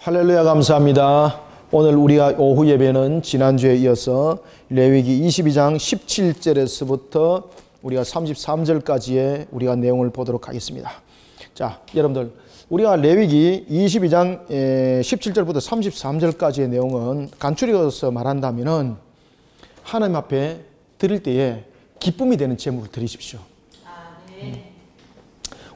할렐루야, 감사합니다. 오늘 우리가 오후 예배는 지난주에 이어서 레위기 22장 17절에서부터 우리가 33절까지의 우리가 내용을 보도록 하겠습니다. 자, 여러분들, 우리가 레위기 22장 17절부터 33절까지의 내용은 간추려서 말한다면은 하나님 앞에 드릴 때에 기쁨이 되는 제물을 드리십시오.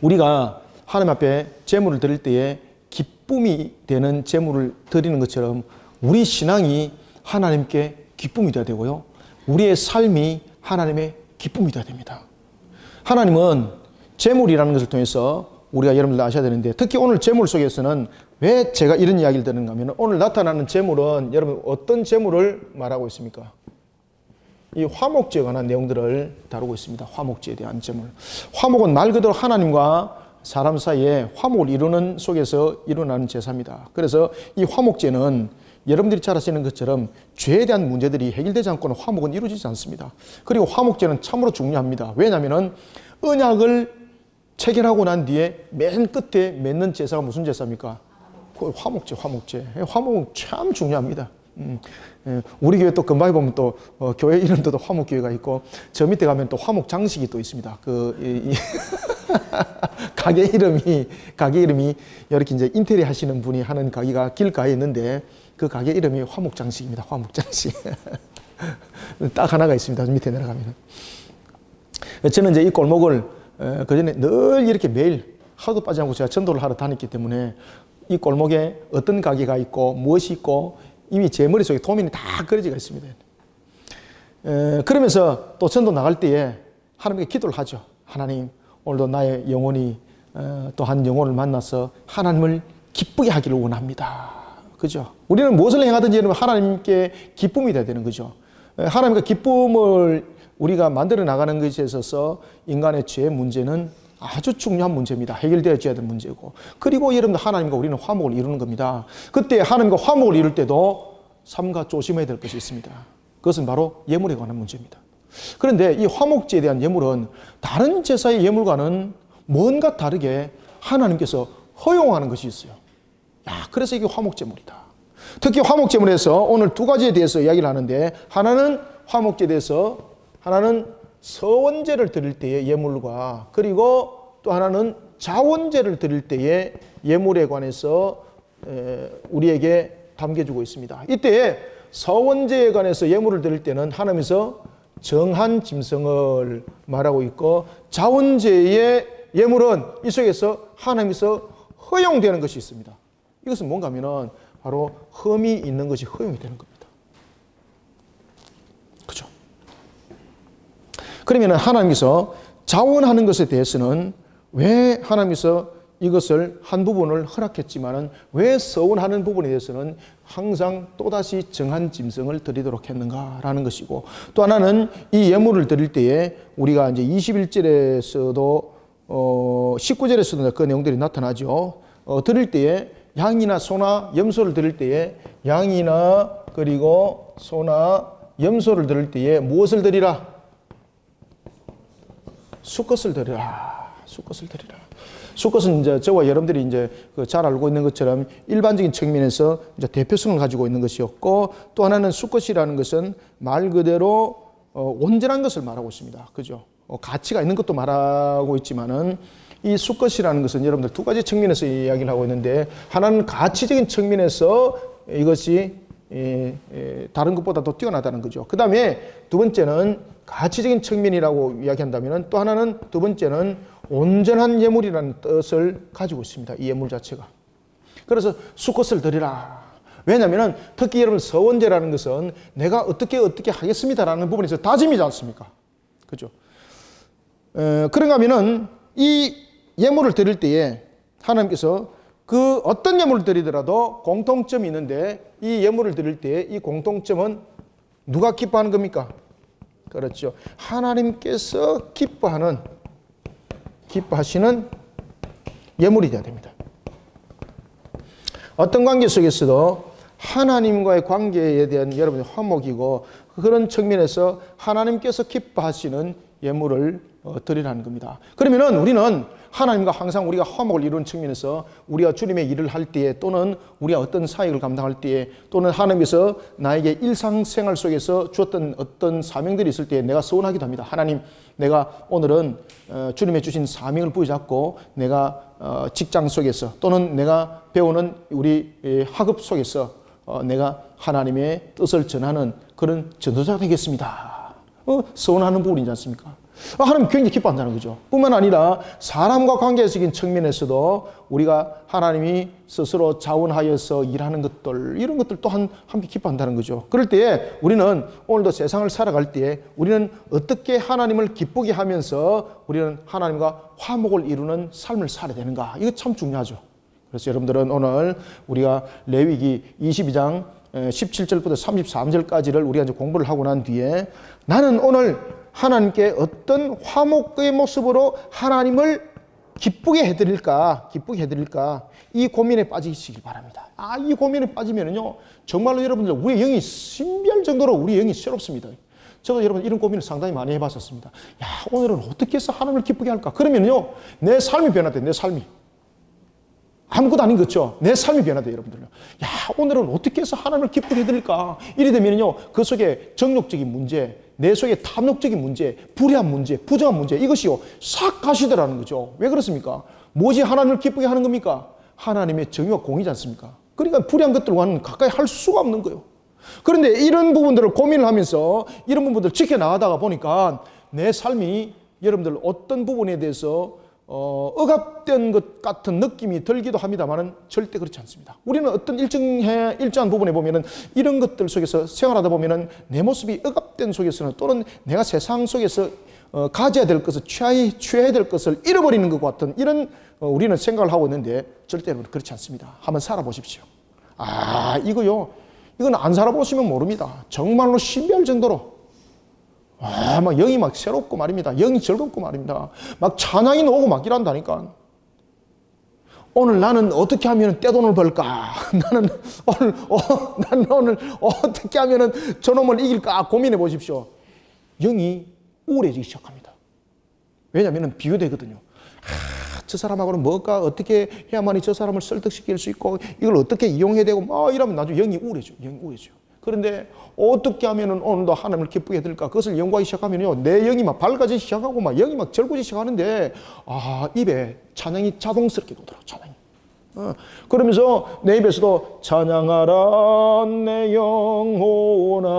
우리가 하나님 앞에 제물을 드릴 때에 기쁨이 되는 제물을 드리는 것처럼 우리 신앙이 하나님께 기쁨이 되어야 되고요. 우리의 삶이 하나님의 기쁨이 되어야 됩니다. 하나님은 제물이라는 것을 통해서 우리가 여러분들 아셔야 되는데, 특히 오늘 제물 속에서는 왜 제가 이런 이야기를 드리는가 하면, 오늘 나타나는 제물은 여러분 어떤 제물을 말하고 있습니까? 이 화목제에 관한 내용들을 다루고 있습니다. 화목제에 대한 제물. 화목은 말 그대로 하나님과 사람 사이에 화목을 이루는 속에서 일어나는 제사입니다. 그래서 이 화목제는 여러분들이 잘 아시는 것처럼 죄에 대한 문제들이 해결되지 않고는 화목은 이루어지지 않습니다. 그리고 화목제는 참으로 중요합니다. 왜냐하면 언약을 체결하고 난 뒤에 맨 끝에 맺는 제사가 무슨 제사입니까? 화목제, 화목제. 화목은 참 중요합니다. 우리 교회 또 금방에 보면 또 교회 이름도 화목교회가 있고, 저 밑에 가면 또 화목 장식이 또 있습니다. 가게 이름이 이렇게 이제 인테리어 하시는 분이 하는 가게가 길가에 있는데, 그 가게 이름이 화목 장식입니다. 화목 장식. 딱 하나가 있습니다. 밑에 내려가면. 저는 이제 이 골목을 그전에 늘 이렇게 매일 하루도 빠지지 않고 제가 전도를 하러 다녔기 때문에 이 골목에 어떤 가게가 있고 무엇이 있고 이미 제 머릿속에 도면이 다 그려져 있습니다. 그러면서 또 전도 나갈 때에 하나님께 기도를 하죠. 하나님, 오늘도 나의 영혼이 또 한 영혼을 만나서 하나님을 기쁘게 하기를 원합니다. 그죠? 우리는 무엇을 행하든지 하나님께 기쁨이 돼야 되는 거죠. 하나님과 기쁨을 우리가 만들어 나가는 것에 있어서 인간의 죄의 문제는 아주 중요한 문제입니다. 해결되어져야 될 문제고. 그리고 여러분들, 하나님과 우리는 화목을 이루는 겁니다. 그때 하나님과 화목을 이룰 때도 삼가 조심해야 될 것이 있습니다. 그것은 바로 예물에 관한 문제입니다. 그런데 이 화목제에 대한 예물은 다른 제사의 예물과는 뭔가 다르게 하나님께서 허용하는 것이 있어요. 그래서 이게 화목제물이다. 특히 화목제물에서 오늘 두 가지에 대해서 이야기를 하는데, 하나는 화목제에 대해서, 하나는 서원제를 드릴 때의 예물과, 그리고 또 하나는 자원제를 드릴 때의 예물에 관해서 우리에게 담겨주고 있습니다. 이때 서원제에 관해서 예물을 드릴 때는 하나님께서 정한 짐승을 말하고 있고, 자원제의 예물은 이 속에서 하나님께서 허용되는 것이 있습니다. 이것은 뭔가 하면은 바로 흠이 있는 것이 허용이 되는 겁니다. 그죠? 그러면 하나님께서 자원하는 것에 대해서는 왜 하나님께서 이것을 한 부분을 허락했지만은 왜 서원하는 부분에 대해서는 항상 또다시 정한 짐승을 드리도록 했는가라는 것이고, 또 하나는 이 예물을 드릴 때에 우리가 이제 21절에서도 19절에서도 그 내용들이 나타나죠. 드릴 때에 양이나 소나 염소를 드릴 때에 양이나 그리고 소나 염소를 드릴 때에 무엇을 드리라? 수컷을 드리라. 수컷을 드리라. 수컷은 이제 저와 여러분들이 이제 잘 알고 있는 것처럼 일반적인 측면에서 이제 대표성을 가지고 있는 것이었고, 또 하나는 수컷이라는 것은 말 그대로 온전한 것을 말하고 있습니다. 그죠? 가치가 있는 것도 말하고 있지만은, 이 수컷이라는 것은 여러분들 두 가지 측면에서 이야기를 하고 있는데, 하나는 가치적인 측면에서 이것이 다른 것보다 더 뛰어나다는 거죠. 그 다음에 두 번째는 가치적인 측면이라고 이야기한다면, 또 하나는 두 번째는 온전한 예물이라는 뜻을 가지고 있습니다. 이 예물 자체가. 그래서 수컷을 드리라. 왜냐하면 특히 여러분, 서원제라는 것은 내가 어떻게 하겠습니다라는 부분에서 다짐이지 않습니까? 그죠? 그런가 하면은 이 예물을 드릴 때에 하나님께서 그 어떤 예물을 드리더라도 공통점이 있는데, 이 예물을 드릴 때에 이 공통점은 누가 기뻐하는 겁니까? 그렇죠. 하나님께서 기뻐하시는 예물이 되어야 됩니다. 어떤 관계 속에서도 하나님과의 관계에 대한 여러분의 화목이고, 그런 측면에서 하나님께서 기뻐하시는 예물을 드리라는 겁니다. 그러면은 우리는 하나님과 항상 우리가 화목을 이루는 측면에서 우리가 주님의 일을 할 때에 또는 우리가 어떤 사역을 감당할 때에 또는 하나님께서 나에게 일상생활 속에서 주었던 어떤 사명들이 있을 때에 내가 서운하기도 합니다. 하나님, 내가 오늘은 주님의 주신 사명을 부여잡고 내가 직장 속에서 또는 내가 배우는 우리 학업 속에서 내가 하나님의 뜻을 전하는 그런 전도자가 되겠습니다. 서운하는 부분이지 않습니까? 하나님 굉장히 기뻐한다는 거죠. 뿐만 아니라 사람과 관계적인 측면에서도 우리가 하나님이 스스로 자원하여서 일하는 것들, 이런 것들 또한 함께 기뻐한다는 거죠. 그럴 때에 우리는 오늘도 세상을 살아갈 때에 우리는 어떻게 하나님을 기쁘게 하면서 우리는 하나님과 화목을 이루는 삶을 살아야 되는가, 이거 참 중요하죠. 그래서 여러분들은 오늘 우리가 레위기 22장 17절부터 33절까지를 우리가 이제 공부를 하고 난 뒤에 나는 오늘 하나님께 어떤 화목의 모습으로 하나님을 기쁘게 해드릴까, 이 고민에 빠지시기 바랍니다. 이 고민에 빠지면은요, 정말로 여러분들 우리의 영이 신비할 정도로 우리의 영이 새롭습니다. 저도 여러분 이런 고민을 상당히 많이 해봤었습니다. 오늘은 어떻게 해서 하나님을 기쁘게 할까? 그러면요, 내 삶이 변화돼, 내 삶이. 아무것도 아닌 거죠. 내 삶이 변화돼요, 여러분들요. 오늘은 어떻게 해서 하나님을 기쁘게 해드릴까? 이래 되면요, 그 속에 정욕적인 문제, 내 속에 탐욕적인 문제, 불의한 문제, 부정한 문제, 이것이요, 싹 가시더라는 거죠. 왜 그렇습니까? 무엇이 하나님을 기쁘게 하는 겁니까? 하나님의 정의와 공의지 않습니까? 그러니까 불의한 것들과는 가까이 할 수가 없는 거예요. 그런데 이런 부분들을 고민을 하면서 이런 부분들을 지켜나가다가 보니까 내 삶이 여러분들 어떤 부분에 대해서 억압된 것 같은 느낌이 들기도 합니다만은 절대 그렇지 않습니다. 우리는 어떤 일정한 부분에 보면은 이런 것들 속에서 생활하다 보면은 내 모습이 억압된 속에서는 또는 내가 세상 속에서 가져야 될 것을 취해야 될 것을 잃어버리는 것 같은 이런 우리는 생각을 하고 있는데 절대로 그렇지 않습니다. 한번 살아보십시오. 이건 안 살아보시면 모릅니다. 정말로 신비할 정도로 막 영이 막 새롭고 말입니다. 영이 즐겁고 말입니다. 막 찬양이 나오고 막 이란다니까. 오늘 나는 어떻게 하면 떼돈을 벌까? 나는 오늘 어떻게 하면 저놈을 이길까? 고민해 보십시오. 영이 우울해지기 시작합니다. 왜냐하면 비교되거든요. 저 사람하고는 뭐가 어떻게 해야만이 저 사람을 설득시킬 수 있고 이걸 어떻게 이용해야 되고 막 이러면 나중에 영이 우울해져요. 그런데 어떻게 하면 오늘도 하나님을 기쁘게 해드릴까? 그것을 연구하기 시작하면요, 내 영이 막 밝아지기 시작하고 막 영이 막 절구지 시작하는데 입에 찬양이 자동스럽게 도더라고요. 찬양이. 그러면서 내 입에서도 찬양하라 내 영혼아,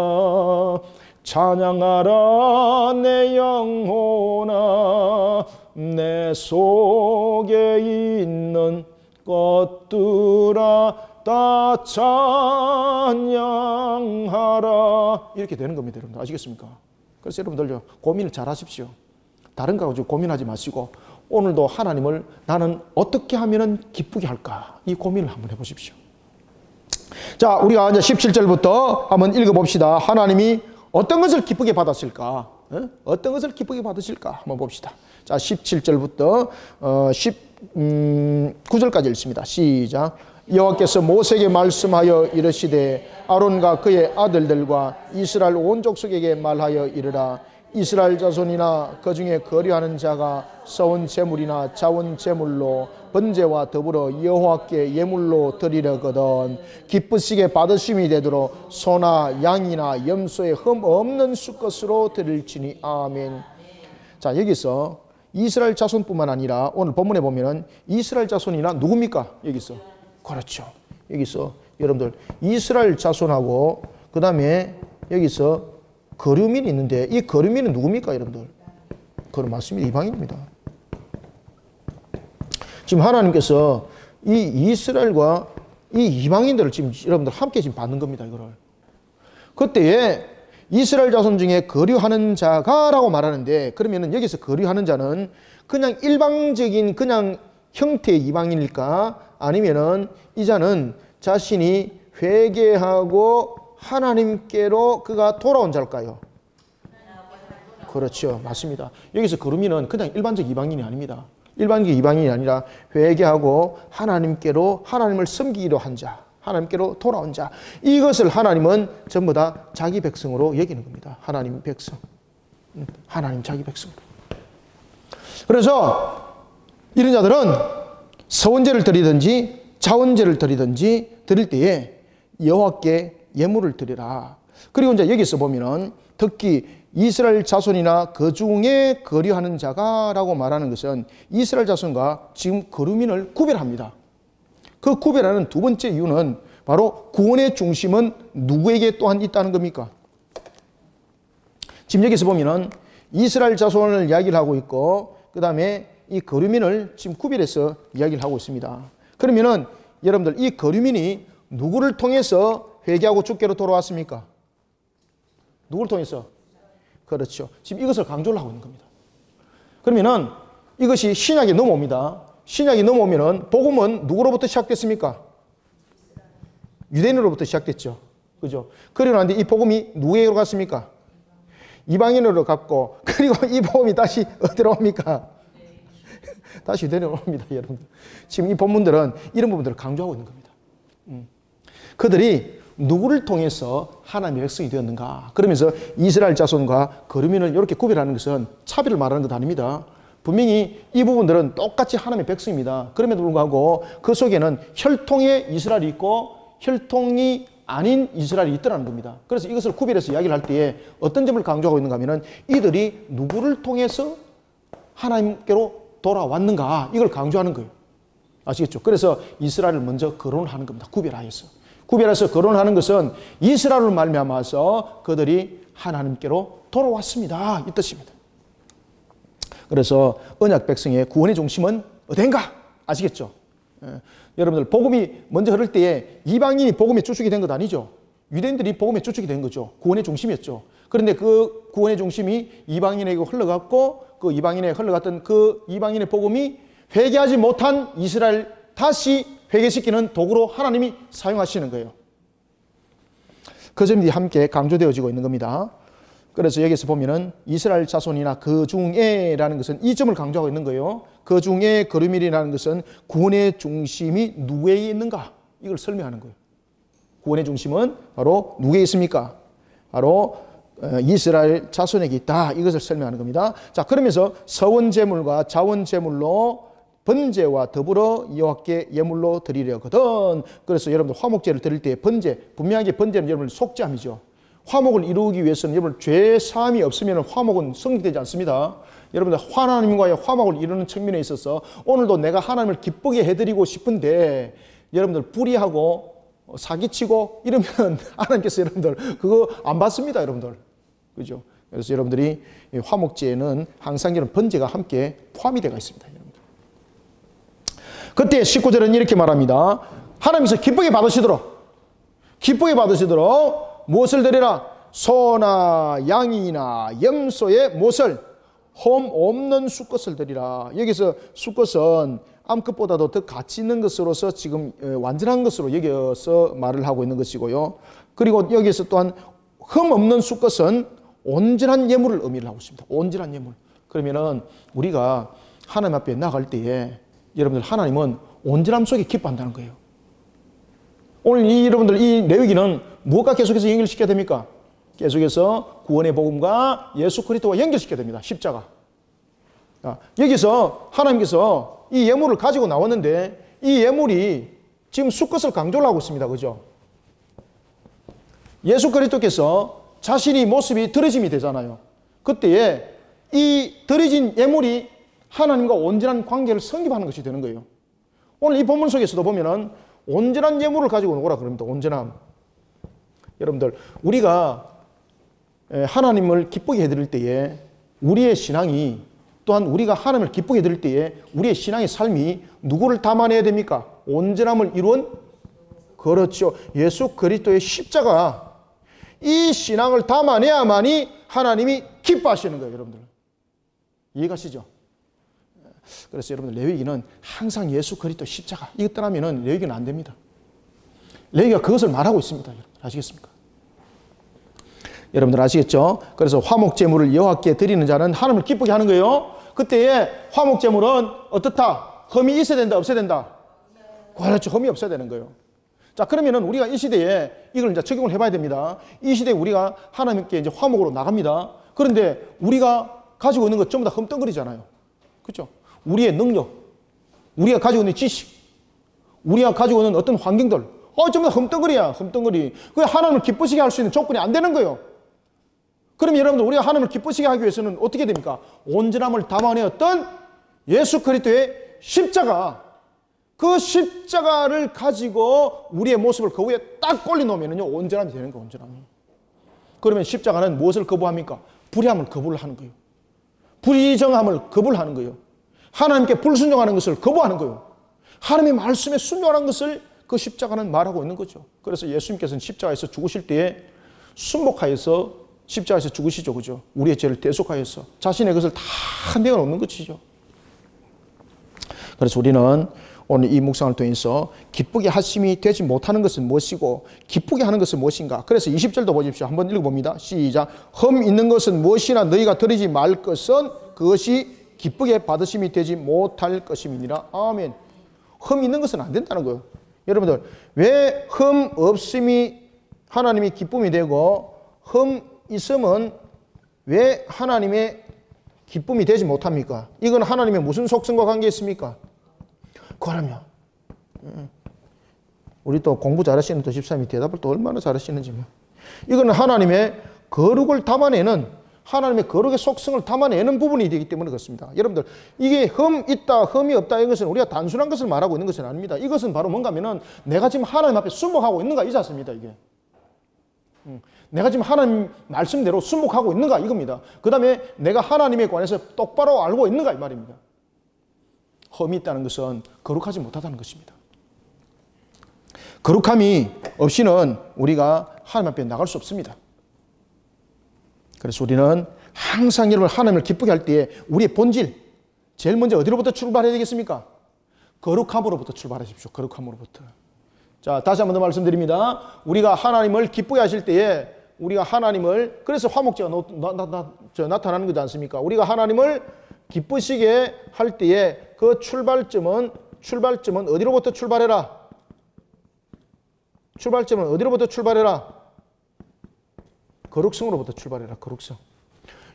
찬양하라 내 영혼아, 내 속에 있는 것들아 다 찬양하라, 이렇게 되는 겁니다. 여러분들 아시겠습니까? 그래서 여러분들요, 고민을 잘 하십시오. 다른 거 가지고 고민하지 마시고 오늘도 하나님을 나는 어떻게 하면 기쁘게 할까, 이 고민을 한번 해보십시오. 자, 우리가 이제 17절부터 한번 읽어봅시다. 하나님이 어떤 것을 기쁘게 받았을까? 어떤 것을 기쁘게 받으실까? 한번 봅시다. 자, 17절부터 19절까지 읽습니다. 시작. 여호와께서 모세에게 말씀하여 이르시되 아론과 그의 아들들과 이스라엘 온 족속에게 말하여 이르라. 이스라엘 자손이나 그 중에 거류하는 자가 서온 제물이나 자원 제물로 번제와 더불어 여호와께 예물로 드리려거든 기쁘시게 받으심이 되도록 소나 양이나 염소의 흠 없는 수것으로 드릴지니. 아멘. 자, 여기서 이스라엘 자손뿐만 아니라 오늘 본문에 보면은 이스라엘 자손이나 누굽니까? 여기서. 그렇죠. 여기서 여러분들 이스라엘 자손하고 그 다음에 여기서 거류민이 있는데 이 거류민은 누굽니까, 여러분들? 그럼 맞습니다. 이방인입니다. 지금 하나님께서 이 이스라엘과 이 이방인들을 지금 여러분들 함께 지금 받는 겁니다. 이거를. 그때에 이스라엘 자손 중에 거류하는 자가라고 말하는데, 그러면은 여기서 거류하는 자는 그냥 일방적인 그냥 형태의 이방인일까? 아니면은 이 자는 자신이 회개하고 하나님께로 그가 돌아온 자일까요? 그렇죠. 맞습니다. 여기서 거류민은 그냥 일반적 이방인이 아닙니다. 일반적 이방인이 아니라 회개하고 하나님께로 하나님을 섬기기로 한 자, 하나님께로 돌아온 자, 이것을 하나님은 전부 다 자기 백성으로 여기는 겁니다. 하나님 백성, 하나님 자기 백성. 그래서 이런 자들은 서원제를 드리든지 자원제를 드릴 때에 여호와께 예물을 드리라. 그리고 이제 여기서 보면은 특히 이스라엘 자손이나 그 중에 거류하는 자가라고 말하는 것은 이스라엘 자손과 지금 거류민을 구별합니다. 그 구별하는 두 번째 이유는 바로 구원의 중심은 누구에게 또한 있다는 겁니까? 지금 여기서 보면은 이스라엘 자손을 이야기를 하고 있고 그 다음에 이 거류민을 지금 구별해서 이야기를 하고 있습니다. 그러면은 여러분들 이 거류민이 누구를 통해서 회개하고 주께로 돌아왔습니까? 누구를 통해서? 그렇죠. 지금 이것을 강조를 하고 있는 겁니다. 그러면은 이것이 신약에 넘어옵니다. 신약이 넘어오면은 복음은 누구로부터 시작됐습니까? 유대인으로부터 시작됐죠. 그죠? 그리고 나는데 이 복음이 누구에게로 갔습니까? 이방인으로 갔고, 그리고 이 복음이 다시 어디로 옵니까? 다시 유대인으로 옵니다, 여러분. 지금 이 본문들은 이런 부분들을 강조하고 있는 겁니다. 그들이 누구를 통해서 하나님의 백성이 되었는가? 그러면서 이스라엘 자손과 거류민을 이렇게 구별하는 것은 차별을 말하는 것 아닙니다. 분명히 이 부분들은 똑같이 하나님의 백성입니다. 그럼에도 불구하고 그 속에는 혈통의 이스라엘이 있고 혈통이 아닌 이스라엘이 있더라는 겁니다. 그래서 이것을 구별해서 이야기를 할 때에 어떤 점을 강조하고 있는가 하면은 이들이 누구를 통해서 하나님께로 돌아왔는가? 이걸 강조하는 거예요. 아시겠죠? 그래서 이스라엘을 먼저 거론하는 겁니다. 구별해서 거론하는 것은 이스라엘을 말미암아서 그들이 하나님께로 돌아왔습니다. 이 뜻입니다. 그래서 언약 백성의 구원의 중심은 어딘가? 아시겠죠? 여러분들 복음이 먼저 흐를 때에 이방인이 복음의 주축이 된 것 아니죠. 유대인들이 복음의 주축이 된 거죠. 구원의 중심이었죠. 그런데 그 구원의 중심이 이방인에게 흘러갔고 그 이방인에 흘러갔던 그 이방인의 복음이 회개하지 못한 이스라엘 다시 회개시키는 도구로 하나님이 사용하시는 거예요. 그 점이 함께 강조되어지고 있는 겁니다. 그래서 여기서 보면은 이스라엘 자손이나 그 중에라는 것은 이 점을 강조하고 있는 거예요. 그 중에 거류민이라는 것은 구원의 중심이 누구에게 있는가? 이걸 설명하는 거예요. 구원의 중심은 바로 누구에게 있습니까? 바로 이스라엘 자손에게 있다. 이것을 설명하는 겁니다. 자, 그러면서 서원제물과 자원제물로 번제와 더불어 여호와께 예물로 드리려거든. 그래서 여러분들 화목제를 드릴 때 번제, 분명하게 번제는 여러분들 속죄함이죠. 화목을 이루기 위해서는 여러분 죄 사함이 없으면 화목은 성립되지 않습니다. 여러분들 하나님과의 화목을 이루는 측면에 있어서 오늘도 내가 하나님을 기쁘게 해드리고 싶은데 여러분들 불의하고 사기치고 이러면 하나님께서 여러분들 그거 안 받습니다, 여러분들. 그죠? 그래서 여러분들이 화목제에는 항상 이런 번제가 함께 포함이 되어 있습니다. 여러분들. 그때 19절은 이렇게 말합니다. 하나님께서 기쁘게 받으시도록 무엇을 드리라? 소나 양이나 염소의 못을 홈 없는 수컷을 드리라. 여기서 수컷은 암컷보다도 더 가치 있는 것으로서 지금 완전한 것으로 여겨서 말을 하고 있는 것이고요. 그리고 여기서 또한 흠 없는 수컷은 온전한 예물을 의미를 하고 있습니다. 온전한 예물. 그러면은 우리가 하나님 앞에 나갈 때에 여러분들 하나님은 온전함 속에 기뻐한다는 거예요. 오늘 여러분들 이 레위기는 무엇과 계속해서 연결시켜야 됩니까? 계속해서 구원의 복음과 예수 그리스도와 연결시켜야 됩니다. 십자가. 여기서 하나님께서 이 예물을 가지고 나왔는데 이 예물이 지금 수컷을 강조를 하고 있습니다. 그죠? 예수 그리스도께서 자신이 모습이 드러짐이 되잖아요. 그때에 이 드러진 예물이 하나님과 온전한 관계를 성립하는 것이 되는 거예요. 오늘 이 본문 속에서도 보면은 온전한 예물을 가지고 오라 그럽니다. 온전함. 여러분들 우리가 하나님을 기쁘게 해드릴 때에 우리의 신앙이 또한 우리가 하나님을 기쁘게 해드릴 때에 우리의 신앙의 삶이 누구를 담아내야 됩니까? 온전함을 이룬 그렇죠. 예수 그리스도의 십자가 이 신앙을 담아내야만이 하나님이 기뻐하시는 거예요. 여러분들 이해가시죠? 그래서 여러분들 레위기는 항상 예수 그리스도 십자가 이것 떠나면은 레위기는 안 됩니다. 레위기가 그것을 말하고 있습니다. 여러분 아시겠습니까? 여러분들 아시겠죠? 그래서 화목제물을 여호와께 드리는 자는 하나님을 기쁘게 하는 거예요. 그때에 화목제물은 어떻다? 흠이 있어야 된다, 없어야 된다? 그렇죠. 흠이 없어야 되는 거예요. 자, 그러면은 우리가 이 시대에 이걸 이제 적용을 해봐야 됩니다. 이 시대에 우리가 하나님께 이제 화목으로 나갑니다. 그런데 우리가 가지고 있는 것 전부 다 흠덩거리잖아요. 그렇죠? 우리의 능력, 우리가 가지고 있는 지식, 우리가 가지고 있는 어떤 환경들, 전부 다 흠덩거리야, 흠덩거리. 그게 하나님을 기쁘시게 할 수 있는 조건이 안 되는 거예요. 그럼 여러분들, 우리가 하나님을 기쁘시게 하기 위해서는 어떻게 됩니까? 온전함을 담아내었던 예수 그리스도의 십자가, 그 십자가를 가지고 우리의 모습을 그 위에 딱 올려놓으면요, 온전함이 되는 거예요, 온전함이. 그러면 십자가는 무엇을 거부합니까? 불의함을 거부를 하는 거예요. 불의정함을 거부를 하는 거예요. 하나님께 불순종하는 것을 거부하는 거예요. 하나님의 말씀에 순종하는 것을 그 십자가는 말하고 있는 거죠. 그래서 예수님께서는 십자가에서 죽으실 때에 순복하여서 십자가에서 죽으시죠. 그죠? 우리의 죄를 대속하여서 자신의 것을 다 내어놓는 것이죠. 그래서 우리는 오늘 이 묵상을 통해서 기쁘게 하심이 되지 못하는 것은 무엇이고 기쁘게 하는 것은 무엇인가. 그래서 20절도 보십시오. 한번 읽어봅니다. 시작. 흠 있는 것은 무엇이나 너희가 드리지 말 것은 그것이 기쁘게 받으심이 되지 못할 것임이니라. 아멘. 흠 있는 것은 안 된다는 거예요. 여러분들, 왜 흠 없음이 하나님이 기쁨이 되고 흠 있음은 왜 하나님의 기쁨이 되지 못합니까? 이건 하나님의 무슨 속성과 관계 있습니까? 그럼요. 우리 또 공부 잘하시는 또 집사님이 대답을 또 얼마나 잘하시는지 뭐. 이거는 하나님의 거룩을 담아내는, 하나님의 거룩의 속성을 담아내는 부분이 되기 때문에 그렇습니다. 여러분들, 이게 흠 있다, 흠이 없다, 이것은 우리가 단순한 것을 말하고 있는 것은 아닙니다. 이것은 바로 뭔가 하면은 내가 지금 하나님 앞에 순복하고 있는가 이지 않습니다, 이게. 내가 지금 하나님 말씀대로 순복하고 있는가 이겁니다. 그 다음에 내가 하나님에 관해서 똑바로 알고 있는가 이 말입니다. 흠이 있다는 것은 거룩하지 못하다는 것입니다. 거룩함이 없이는 우리가 하나님 앞에 나갈 수 없습니다. 그래서 우리는 항상 여러분 하나님을 기쁘게 할 때에 우리의 본질, 제일 먼저 어디로부터 출발해야 되겠습니까? 거룩함으로부터 출발하십시오. 거룩함으로부터. 자, 다시 한 번 더 말씀드립니다. 우리가 하나님을 기쁘게 하실 때에 우리가 하나님을, 그래서 화목제가 나타나는 거지 않습니까? 우리가 하나님을 기쁘시게 할 때에 그 출발점은 어디로부터 출발해라? 출발점은 어디로부터 출발해라? 거룩성으로부터 출발해라. 거룩성.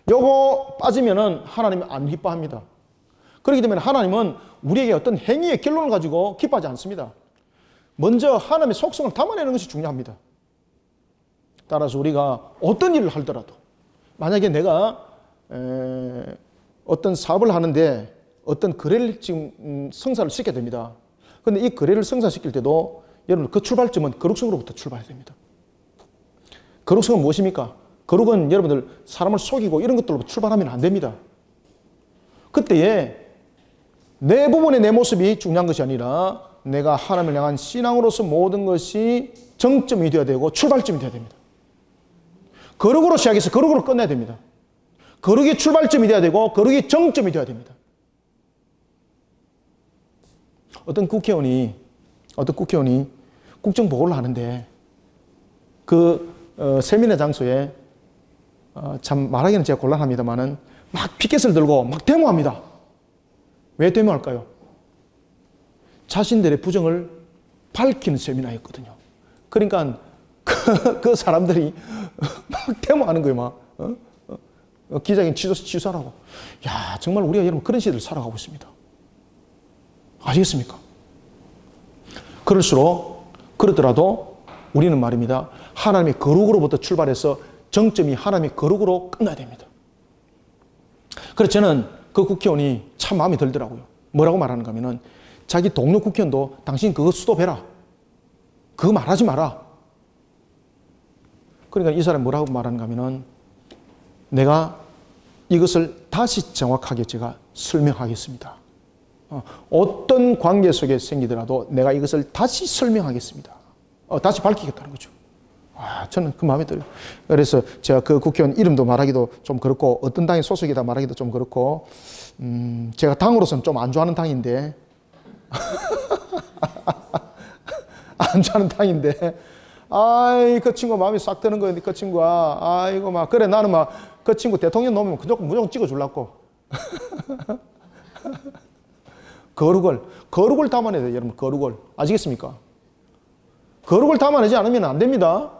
요거 빠지면은 하나님은 안 기뻐합니다. 그렇기 때문에 하나님은 우리에게 어떤 행위의 결론을 가지고 기뻐하지 않습니다. 먼저 하나님의 속성을 담아내는 것이 중요합니다. 따라서 우리가 어떤 일을 하더라도, 만약에 내가 어떤 사업을 하는데 어떤 거래를 지금 성사를 시켜야 됩니다. 그런데 이 거래를 성사시킬 때도 여러분 그 출발점은 거룩성으로부터 출발해야 됩니다. 거룩성은 무엇입니까? 거룩은 여러분들 사람을 속이고 이런 것들로 출발하면 안 됩니다. 그때에 내 부분의 내 모습이 중요한 것이 아니라 내가 하나님을 향한 신앙으로서 모든 것이 정점이 되어야 되고 출발점이 되어야 됩니다. 거룩으로 시작해서 거룩으로 끝내야 됩니다. 거룩이 출발점이 되어야 되고 거룩이 정점이 되어야 됩니다. 어떤 국회의원이 국정보고를 하는데 그 세미나 장소에 참 말하기는 제가 곤란합니다만은 막 피켓을 들고 막 데모합니다. 왜 데모할까요? 자신들의 부정을 밝히는 세미나였거든요. 그러니까 그 사람들이 막 데모하는 거예요. 막 기자회견 취소하라고. 야, 정말 우리가 여러분 그런 시대를 살아가고 있습니다. 아시겠습니까? 그러더라도 우리는 말입니다. 하나님의 거룩으로부터 출발해서 정점이 하나님의 거룩으로 끝나야 됩니다. 그래서 저는 그 국회의원이 참 마음에 들더라고요. 뭐라고 말하는가 하면은 자기 동료 국회의원도 당신 그거 수도해라. 그거 말하지 마라. 그러니까 이 사람이 뭐라고 말하는가 하면은 내가 이것을 다시 정확하게 제가 설명하겠습니다. 어떤 관계 속에 생기더라도 내가 이것을 다시 설명하겠습니다. 다시 밝히겠다는 거죠. 저는 그 마음에 들어요. 그래서 제가 그 국회의원 이름도 말하기도 좀 그렇고 어떤 당의 소속이다 말하기도 좀 그렇고 제가 당으로서는 좀 안 좋아하는 당인데 안 좋아하는 당인데 그 친구 마음이 싹 드는 거예요. 그 친구가 아이고 막 그래 나는 막 그 친구 대통령 놓으면 무조건 찍어주려고 거룩을 담아내야 돼요. 여러분 거룩을 아시겠습니까? 거룩을 담아내지 않으면 안 됩니다.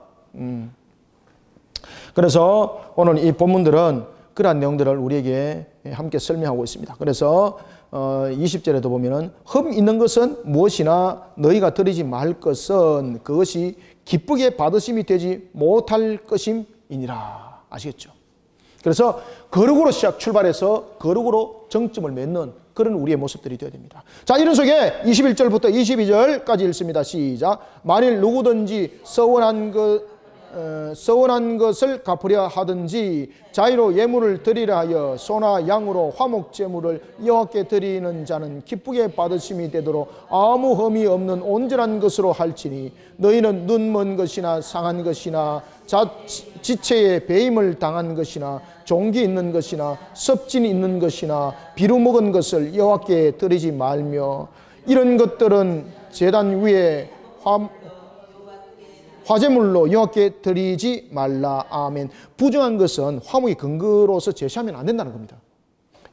그래서 오늘 이 본문들은 그러한 내용들을 우리에게 함께 설명하고 있습니다. 그래서 20절에도 보면은 흠 있는 것은 무엇이나 너희가 드리지 말 것은 그것이 기쁘게 받으심이 되지 못할 것임이니라. 아시겠죠? 그래서 거룩으로 출발해서 거룩으로 정점을 맺는 그런 우리의 모습들이 되어야 됩니다. 자, 이런 속에 21절부터 22절까지 읽습니다. 시작. 만일 누구든지 서원한 것을 갚으려 하든지 자의로 예물을 드리려 하여 소나 양으로 화목제물을 여호와께 드리는 자는 기쁘게 받으심이 되도록 아무 흠이 없는 온전한 것으로 할지니 너희는 눈먼 것이나 상한 것이나 지체에 배임을 당한 것이나 종기 있는 것이나 섭진이 있는 것이나 비루 먹은 것을 여호와께 드리지 말며 이런 것들은 제단 위에 화제물로 여호와께 드리지 말라. 아멘. 부정한 것은 화목의 근거로서 제시하면 안 된다는 겁니다.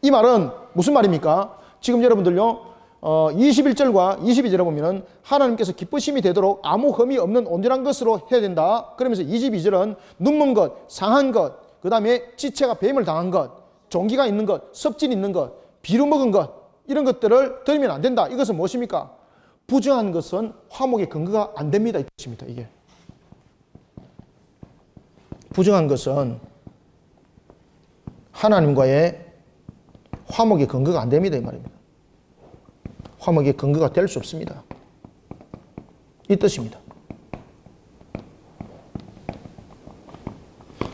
이 말은 무슨 말입니까? 지금 여러분들요 21절과 22절에 보면은 하나님께서 기쁘심이 되도록 아무 흠이 없는 온전한 것으로 해야 된다. 그러면서 22절은 눈먼 것, 상한 것, 그 다음에 지체가 배임을 당한 것, 종기가 있는 것, 섭진 있는 것, 비루 먹은 것, 이런 것들을 드리면 안 된다. 이것은 무엇입니까? 부정한 것은 화목의 근거가 안 됩니다. 이 뜻입니다. 이게 부정한 것은 하나님과의 화목의 근거가 안 됩니다. 이 말입니다. 화목의 근거가 될 수 없습니다. 이 뜻입니다.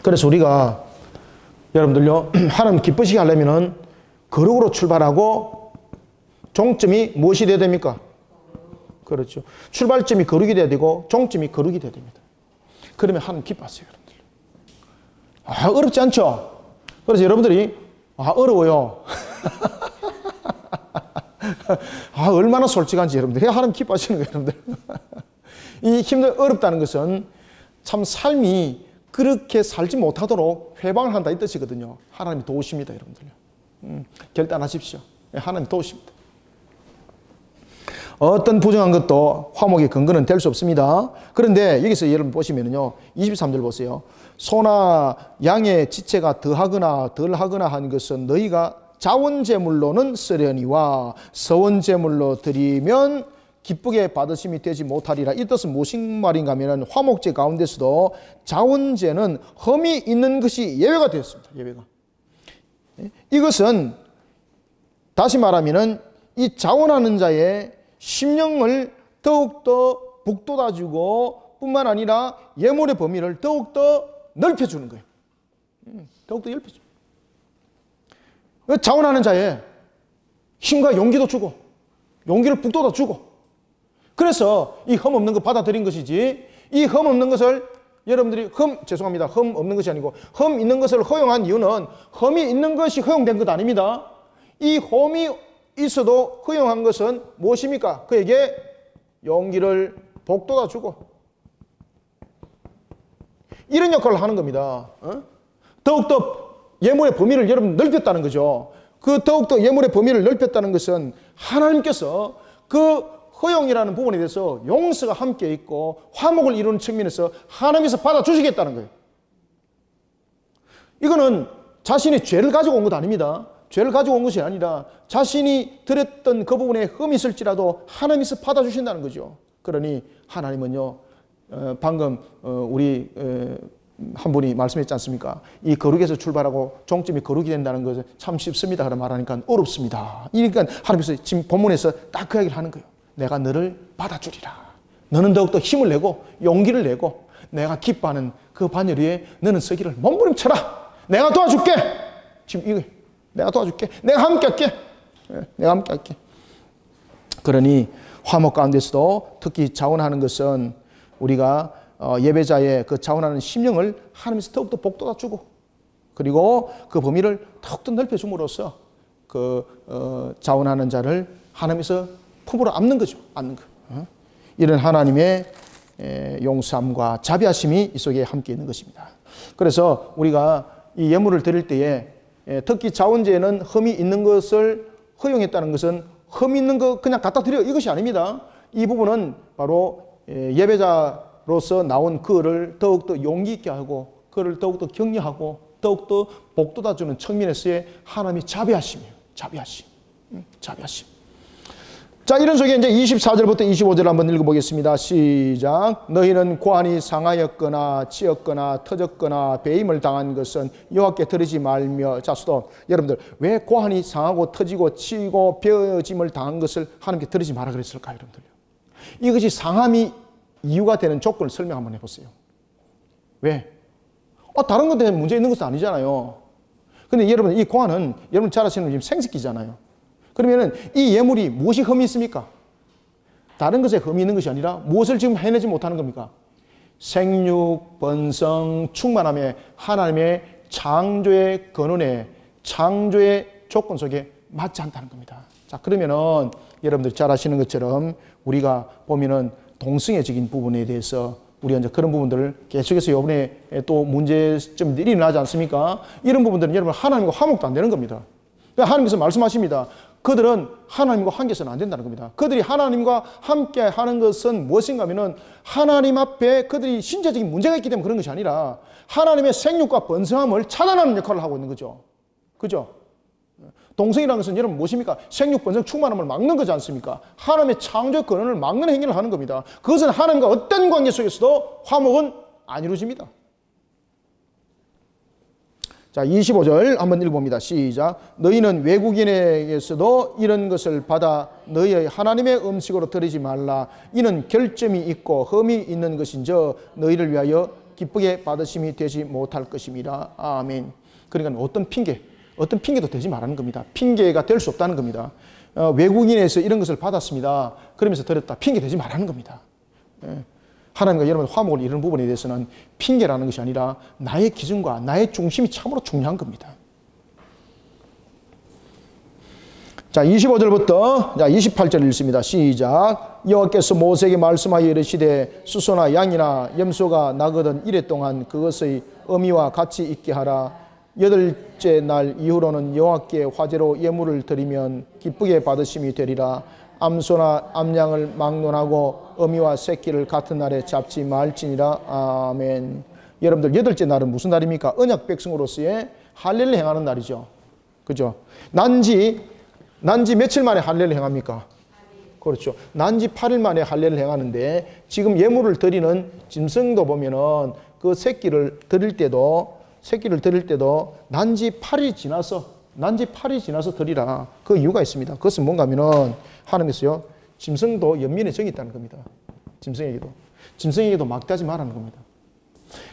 그래서 우리가 여러분들요 하나님 기쁘시게 하려면은 거룩으로 출발하고 종점이 무엇이 되어야 됩니까? 그렇죠. 출발점이 거룩이 되어야 되고 종점이 거룩이 되어야 됩니다. 그러면 하나님 기뻐하세요, 여러분들. 아, 어렵지 않죠? 그래서 여러분들이 어려워요. 얼마나 솔직한지 여러분들. 하나님 기뻐하시는 거예요, 여러분들. 이 힘들 어렵다는 것은 참 삶이 그렇게 살지 못하도록 회방을 한다 이 뜻이거든요. 하나님이 도우십니다, 여러분들요. 결단하십시오. 하나님 도우십니다. 어떤 부정한 것도 화목의 근거는 될 수 없습니다. 그런데 여기서 여러분 보시면요 23절 보세요. 소나 양의 지체가 더하거나 덜하거나 한 것은 너희가 자원제물로는 쓰려니와 서원제물로 드리면 기쁘게 받으심이 되지 못하리라. 이 뜻은 무슨 말인가 하면 화목제 가운데서도 자원제는 흠이 있는 것이 예외가 되었습니다. 예외가. 이것은 다시 말하면 이 자원하는 자의 심령을 더욱더 북돋아주고 뿐만 아니라 예물의 범위를 더욱더 넓혀주는 거예요. 더욱더 넓혀줘. 자원하는 자의 힘과 용기도 주고 용기를 북돋아주고 그래서 이 흠 없는 것 받아들인 것이지 이 흠 없는 것을 여러분들이 흠 없는 것이 아니고 흠 있는 것을 허용한 이유는 흠이 있는 것이 허용된 것 아닙니다. 이 흠이 있어도 허용한 것은 무엇입니까? 그에게 용기를 북돋아주고 이런 역할을 하는 겁니다. 더욱더 예물의 범위를 여러분 넓혔다는 거죠. 그 더욱더 예물의 범위를 넓혔다는 것은 하나님께서 그 허용이라는 부분에 대해서 용서가 함께 있고 화목을 이루는 측면에서 하나님께서 받아주시겠다는 거예요. 이거는 자신이 죄를 가지고 온 것 아닙니다. 죄를 가지고 온 것이 아니라 자신이 드렸던 그 부분에 흠이 있을지라도 하나님께서 받아주신다는 거죠. 그러니 하나님은요 방금 우리 한 분이 말씀했지 않습니까? 이 거룩에서 출발하고 종점이 거룩이 된다는 것은 참 쉽습니다. 그런 말하니까 어렵습니다. 그러니까 하나님께서 지금 본문에서 딱 그 얘기를 하는 거예요. 내가 너를 받아주리라. 너는 더욱더 힘을 내고 용기를 내고 내가 기뻐하는 그 바늘 위에 너는 서기를 몸부림쳐라. 내가 도와줄게. 지금 이거 내가 도와줄게. 내가 함께 할게. 내가 함께 할게. 그러니 화목 가운데서도 특히 자원하는 것은 우리가 예배자의 그 자원하는 심령을 하나님께서 더욱더 복돋아주고 그리고 그 범위를 더욱더 넓혀줌으로써 그 자원하는 자를 하나님께서 품으로 안는 거죠. 안는 거. 이런 하나님의 용서함과 자비하심이 이 속에 함께 있는 것입니다. 그래서 우리가 이 예물을 드릴 때에 특히 자원제에는 흠이 있는 것을 허용했다는 것은 흠 있는 거 그냥 갖다 드려 이것이 아닙니다. 이 부분은 바로 예배자로서 나온 그를 더욱더 용기 있게 하고 그를 더욱더 격려하고 더욱더 복돋아 주는 측면에서의 하나님의 자비하심이에요. 자비하심. 자비하심. 자, 이런 속에 이제 24절부터 25절 한번 읽어보겠습니다. 시작. 너희는 고환이 상하였거나 치였거나 터졌거나 배임을 당한 것은 여호와께 드리지 말며. 자, 수도 여러분들, 왜 고환이 상하고 터지고 치고 베어짐을 당한 것을 하나님께 드리지 마라 그랬을까요, 여러분들요? 이것이 상함이 이유가 되는 조건을 설명 한번 해보세요. 왜? 다른 것 때문에 문제 있는 것은 아니잖아요. 근데 여러분, 이 고환은 여러분 잘 아시는 지금 생식기잖아요. 그러면은 이 예물이 무엇이 흠이 있습니까? 다른 것에 흠이 있는 것이 아니라 무엇을 지금 해내지 못하는 겁니까? 생육, 번성, 충만함에 하나님의 창조의 근원에 창조의 조건 속에 맞지 않다는 겁니다. 자, 그러면은 여러분들 잘 아시는 것처럼 우리가 보면은 동성애적인 부분에 대해서 우리가 이제 그런 부분들을 계속해서 이번에 또 문제점들이 일어나지 않습니까? 이런 부분들은 여러분 하나님과 화목도 안 되는 겁니다. 그러니까 하나님께서 말씀하십니다. 그들은 하나님과 함께해서는 안 된다는 겁니다. 그들이 하나님과 함께 하는 것은 무엇인가 하면은 하나님 앞에 그들이 신체적인 문제가 있기 때문에 그런 것이 아니라 하나님의 생육과 번성함을 차단하는 역할을 하고 있는 거죠. 그죠? 동성이라는 것은 여러분 무엇입니까? 생육, 번성, 충만함을 막는 거지 않습니까? 하나님의 창조 근원을 막는 행위를 하는 겁니다. 그것은 하나님과 어떤 관계 속에서도 화목은 안 이루어집니다. 자, 25절 한번 읽어봅니다. 시작. 너희는 외국인에게서도 이런 것을 받아 너희의 하나님의 음식으로 드리지 말라. 이는 결점이 있고 흠이 있는 것인저 너희를 위하여 기쁘게 받으심이 되지 못할 것임이라. 아멘. 그러니까 어떤 핑계도 되지 말라는 겁니다. 핑계가 될 수 없다는 겁니다. 외국인에서 이런 것을 받았습니다. 그러면서 드렸다. 핑계 되지 말라는 겁니다. 하나님과 여러분 화목을 이루는 부분에 대해서는 핑계라는 것이 아니라 나의 기준과 나의 중심이 참으로 중요한 겁니다. 자, 25절부터 28절 읽습니다. 시작. 여호와께서 모세에게 말씀하여 이르시되 수소나 양이나 염소가 나거든 이래 동안 그것의 어미와 같이 있게 하라. 8째 날 이후로는 여호와께 화제로 예물을 드리면 기쁘게 받으심이 되리라. 암소나 암양을 막론하고 어미와 새끼를 같은 날에 잡지 말지니라. 아멘. 여러분들 8째 날은 무슨 날입니까? 언약 백성으로서의 할례를 행하는 날이죠. 그죠? 난지 며칠 만에 할례를 행합니까? 그렇죠. 난지 8일 만에 할례를 행하는데 지금 예물을 드리는 짐승도 보면은 그 새끼를 드릴 때도 난지 8일이 지나서 드리라. 그 이유가 있습니다. 그것은 뭔가 하면은 하나님께서요, 짐승도 연민의 정이 있다는 겁니다. 짐승에게도 막대하지 말라는 겁니다.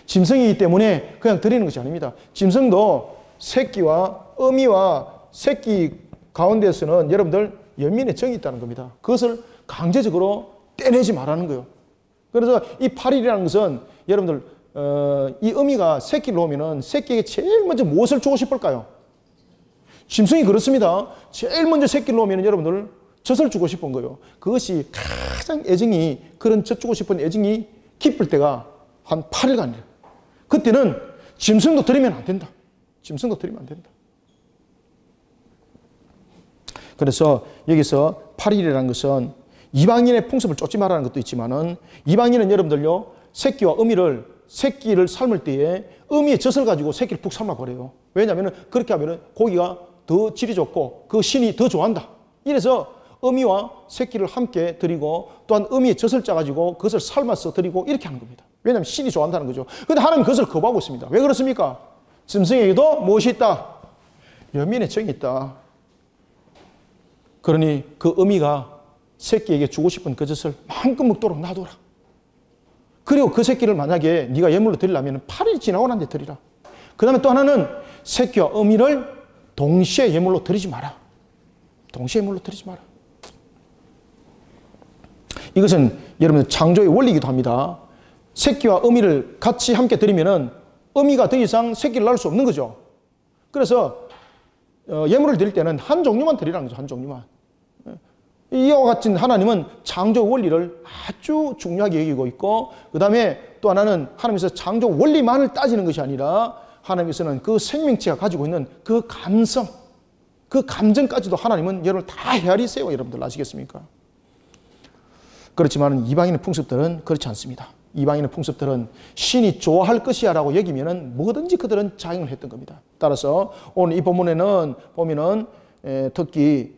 짐승이기 때문에 그냥 드리는 것이 아닙니다. 짐승도 새끼와 어미와 새끼 가운데서는 여러분들 연민의 정이 있다는 겁니다. 그것을 강제적으로 떼내지 말라는 거예요. 그래서 이 8일이라는 것은 여러분들 이 어미가 새끼를 놓으면은 새끼에게 제일 먼저 무엇을 주고 싶을까요? 짐승이 그렇습니다. 제일 먼저 새끼를 놓으면 여러분들 젖을 주고 싶은 거예요. 그것이 가장 그런 젖 주고 싶은 애정이 깊을 때가 한 8일간이에요. 그때는 짐승도 드리면 안 된다. 그래서 여기서 8일이라는 것은 이방인의 풍습을 쫓지 말라는 것도 있지만은 이방인은 여러분들요, 새끼를 삶을 때에 어미의 젖을 가지고 새끼를 푹 삶아버려요. 왜냐하면 그렇게 하면 고기가 더 질이 좋고 그 신이 더 좋아한다. 이래서 어미와 새끼를 함께 드리고 또한 어미의 젖을 짜가지고 그것을 삶아서 드리고 이렇게 하는 겁니다. 왜냐하면 신이 좋아한다는 거죠. 그런데 하나님은 그것을 거부하고 있습니다. 왜 그렇습니까? 짐승에게도 무엇이 있다? 연민의 정이 있다. 그러니 그 어미가 새끼에게 주고 싶은 그 젖을 마음껏 먹도록 놔둬라. 그리고 그 새끼를 만약에 네가 예물로 드리려면 8일 지나고 난 뒤에 드리라. 그 다음에 또 하나는 새끼와 어미를 동시에 예물로 드리지 마라. 이것은 여러분 창조의 원리이기도 합니다. 새끼와 어미를 같이 함께 드리면은 어미가 더 이상 새끼를 낳을 수 없는 거죠. 그래서 예물을 드릴 때는 한 종류만 드리라는 거죠. 한 종류만. 이와 같은 하나님은 창조 원리를 아주 중요하게 여기고 있고, 그 다음에 또 하나는 하나님께서 창조 원리만을 따지는 것이 아니라 하나님께서는 그 생명체가 가지고 있는 그 감성, 그 감정까지도 하나님은 여러분을 다 헤아리세요. 여러분들 아시겠습니까? 그렇지만 이방인의 풍습들은 그렇지 않습니다. 이방인의 풍습들은 신이 좋아할 것이야 라고 여기면은 뭐든지 그들은 자행을 했던 겁니다. 따라서 오늘 이 본문에는 보면은 특히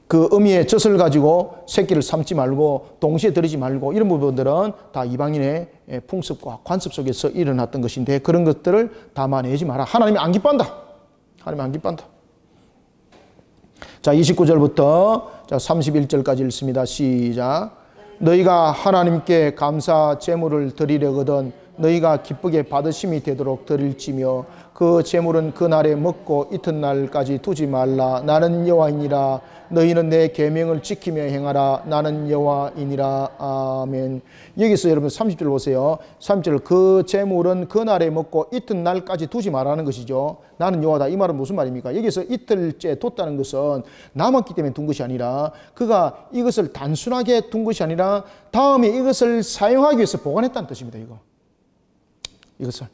그 어미의 젖을 가지고 새끼를 삼지 말고 동시에 들이지 말고 이런 부분들은 다 이방인의 풍습과 관습 속에서 일어났던 것인데 그런 것들을 담아내지 마라. 하나님이 안 기뻐한다. 하나님이 안 기뻐한다. 자, 29절부터 자 31절까지 읽습니다. 시작. 너희가 하나님께 감사 제물을 드리려거든 너희가 기쁘게 받으심이 되도록 드릴지며 그 제물은 그날에 먹고 이튿날까지 두지 말라. 나는 여호와이니라. 너희는 내 계명을 지키며 행하라. 나는 여호와이니라. 아멘. 여기서 여러분 30절 보세요. 30절 그 제물은 그날에 먹고 이튿날까지 두지 말라는 것이죠. 나는 여호와다. 이 말은 무슨 말입니까? 여기서 이틀째 뒀다는 것은 남았기 때문에 둔 것이 아니라 그가 이것을 단순하게 둔 것이 아니라 다음에 이것을 사용하기 위해서 보관했다는 뜻입니다. 이것을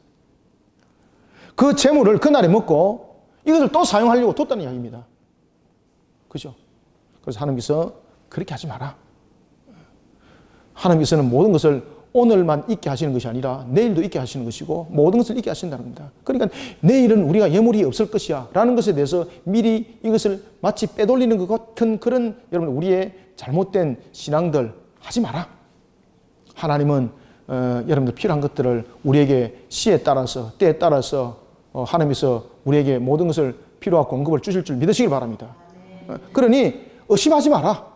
그 재물을 그날에 먹고 이것을 또 사용하려고 뒀다는 이야기입니다. 그죠? 그래서 하나님께서 그렇게 하지 마라. 하나님께서는 모든 것을 오늘만 있게 하시는 것이 아니라 내일도 있게 하시는 것이고 모든 것을 있게 하신다는 겁니다. 그러니까 내일은 우리가 예물이 없을 것이야 라는 것에 대해서 미리 이것을 마치 빼돌리는 것 같은 그런 여러분 우리의 잘못된 신앙들 하지 마라. 하나님은 여러분들 필요한 것들을 우리에게 시에 따라서 때에 따라서 하나님께서 우리에게 모든 것을 필요한 공급을 주실 줄 믿으시길 바랍니다. 그러니 의심하지 마라.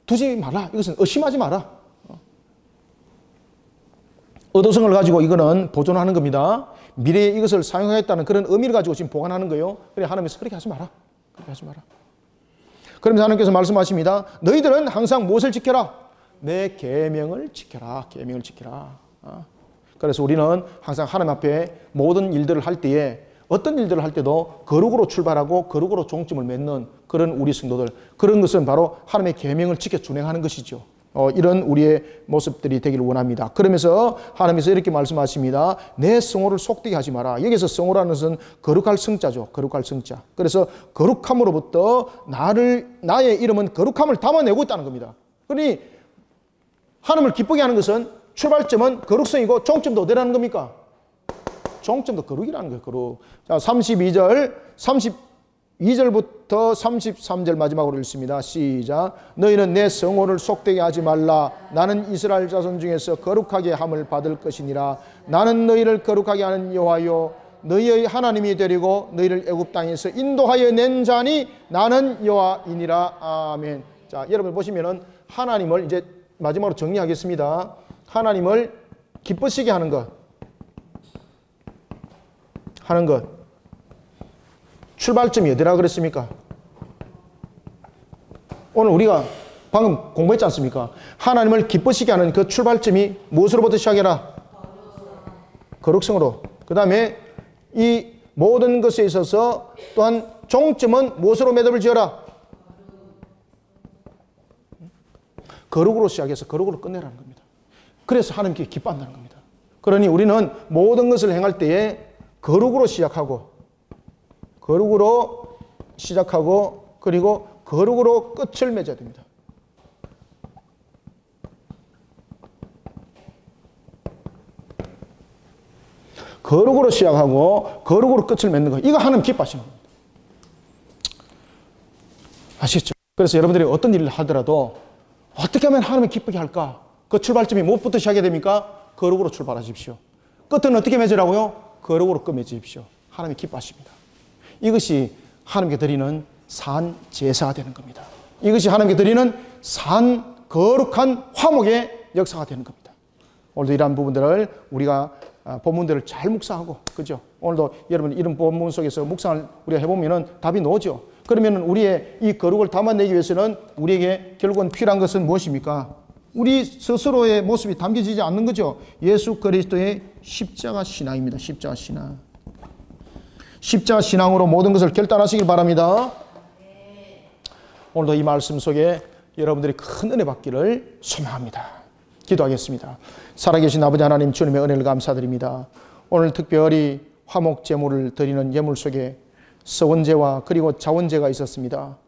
두지 마라. 이것은 의심하지 마라. 의도성을 가지고 이거는 보존하는 겁니다. 미래에 이것을 사용하겠다는 그런 의미를 가지고 지금 보관하는 거예요. 그래 하나님께서 그렇게 하지 마라. 그렇게 하지 마라. 그러면서 하나님께서 말씀하십니다. 너희들은 항상 무엇을 지켜라? 내 계명을 지켜라. 계명을 지켜라. 그래서 우리는 항상 하나님 앞에 모든 일들을 할 때에 어떤 일들을 할 때도 거룩으로 출발하고 거룩으로 종점을 맺는 그런 우리 성도들, 그런 것은 바로 하나님의 계명을 지켜 준행하는 것이죠. 이런 우리의 모습들이 되기를 원합니다. 그러면서 하나님께서 이렇게 말씀하십니다. 내 성호를 속되게 하지 마라. 여기서 성호라는 것은 거룩할 성자죠. 거룩할 성자. 그래서 거룩함으로부터 나의 이름은 거룩함을 담아내고 있다는 겁니다. 그러니 하나님을 기쁘게 하는 것은 출발점은 거룩성이고 종점도 어디라는 겁니까? 종점도 거룩이라는 거예요. 거룩. 자, 32절부터 33절 마지막으로 읽습니다. 시작. 너희는 내 성호를 속되게 하지 말라. 나는 이스라엘 자손 중에서 거룩하게 함을 받을 것이니라. 나는 너희를 거룩하게 하는 여호와요 너희의 하나님이 되리고 너희를 애굽 땅에서 인도하여 낸 자니 나는 여호와이니라. 아멘. 자, 여러분 보시면은 하나님을 이제 마지막으로 정리하겠습니다. 하나님을 기쁘시게 하는 것. 출발점이 어디라 그랬습니까? 오늘 우리가 방금 공부했지 않습니까? 하나님을 기쁘시게 하는 그 출발점이 무엇으로부터 시작해라? 거룩성으로. 그 다음에 이 모든 것에 있어서 또한 종점은 무엇으로 매듭을 지어라? 거룩으로 시작해서 거룩으로 끝내라는 겁니다. 그래서 하나님께 기뻐한다는 겁니다. 그러니 우리는 모든 것을 행할 때에 거룩으로 시작하고 그리고 거룩으로 끝을 맺어야 됩니다. 거룩으로 시작하고 거룩으로 끝을 맺는 거. 이거 하나님 기뻐하시는 겁니다. 아시겠죠? 그래서 여러분들이 어떤 일을 하더라도 어떻게 하면 하나님을 기쁘게 할까? 그 출발점이 무엇부터 시작해야 됩니까? 거룩으로 출발하십시오. 끝은 어떻게 맺으라고요? 거룩으로 끝 맺으십시오. 하나님이 기뻐하십니다. 이것이 하나님께 드리는 산 제사가 되는 겁니다. 이것이 하나님께 드리는 산 거룩한 화목의 역사가 되는 겁니다. 오늘도 이러한 부분들을 우리가 본문들을 잘 묵상하고, 그죠? 오늘도 여러분 이런 본문 속에서 묵상을 우리가 해보면은 답이 나오죠. 그러면 우리의 이 거룩을 담아내기 위해서는 우리에게 결국은 필요한 것은 무엇입니까? 우리 스스로의 모습이 담겨지지 않는 거죠. 예수 그리스도의 십자가 신앙입니다. 십자가 신앙. 십자가 신앙으로 모든 것을 결단하시길 바랍니다. 오늘도 이 말씀 속에 여러분들이 큰 은혜 받기를 소망합니다. 기도하겠습니다. 살아계신 아버지 하나님, 주님의 은혜를 감사드립니다. 오늘 특별히 화목 제물을 드리는 예물 속에 서원제와 그리고 자원제가 있었습니다.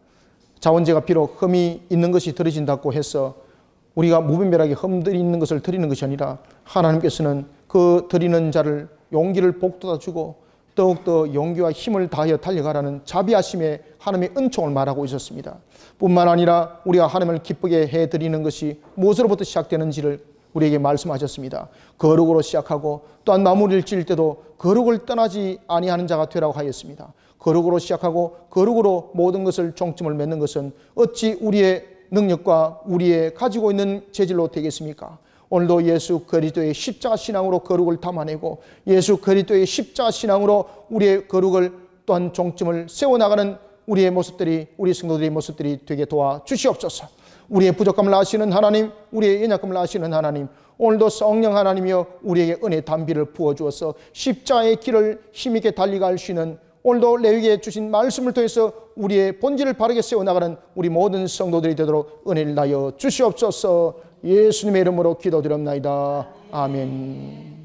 자원제가 비록 흠이 있는 것이 드려진다고 해서 우리가 무분별하게 흠들이 있는 것을 드리는 것이 아니라 하나님께서는 그 드리는 자를 용기를 복돋아 주고 더욱더 용기와 힘을 다하여 달려가라는 자비하심의 하나님의 은총을 말하고 있었습니다. 뿐만 아니라 우리가 하나님을 기쁘게 해드리는 것이 무엇으로부터 시작되는지를 우리에게 말씀하셨습니다. 거룩으로 시작하고 또한 마무리를 지을 때도 거룩을 떠나지 아니하는 자가 되라고 하였습니다. 거룩으로 시작하고 거룩으로 모든 것을 종점을 맺는 것은 어찌 우리의 능력과 우리의 가지고 있는 재질로 되겠습니까? 오늘도 예수 그리스도의 십자가 신앙으로 거룩을 담아내고 예수 그리스도의 십자가 신앙으로 우리의 거룩을 또한 종점을 세워나가는 우리의 모습들이, 우리 성도들의 모습들이 되게 도와주시옵소서. 우리의 부족함을 아시는 하나님, 우리의 연약함을 아시는 하나님, 오늘도 성령 하나님이여 우리에게 은혜 담비를 부어주어서 십자가의 길을 힘있게 달리갈 수 있는, 오늘도 레위기에 주신 말씀을 통해서 우리의 본질을 바르게 세워나가는 우리 모든 성도들이 되도록 은혜를 다하여 주시옵소서. 예수님의 이름으로 기도드립나이다. 아멘.